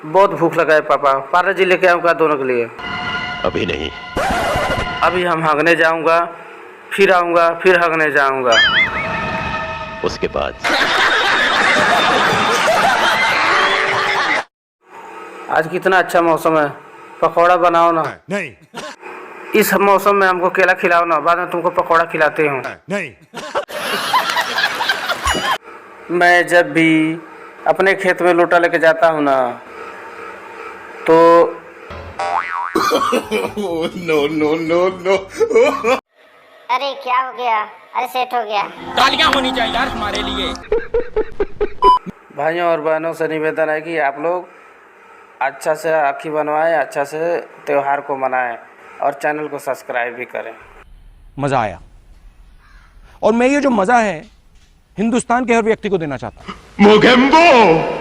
बहुत भूख लगा है पापा, पार्ले जी लेके आऊँगा दोनों के लिए? अभी नहीं। अभी हम हगने जाऊँगा, फिर आऊँगा, फिर हगने जाऊँगा। उसके बाद आज कितना अच्छा मौसम है, पकौड़ा बनाओ ना। नहीं इस मौसम में हमको केला खिलाओ ना, बाद में तुमको पकौड़ा खिलाते हूँ। नहीं। मैं जब भी अपने खेत में लोटा लेके जाता हूँ ना तो नो नो नो नो। अरे क्या हो गया? अरे सेट हो गया। तालियां होनी चाहिए यार हमारे लिए। भाइयों और बहनों से निवेदन है कि आप लोग अच्छा से राखी बनवाएं, अच्छा से त्यौहार को मनाएं और चैनल को सब्सक्राइब भी करें। मजा आया और मैं ये जो मजा है हिंदुस्तान के हर व्यक्ति को देना चाहता हूं। मोगेम्बो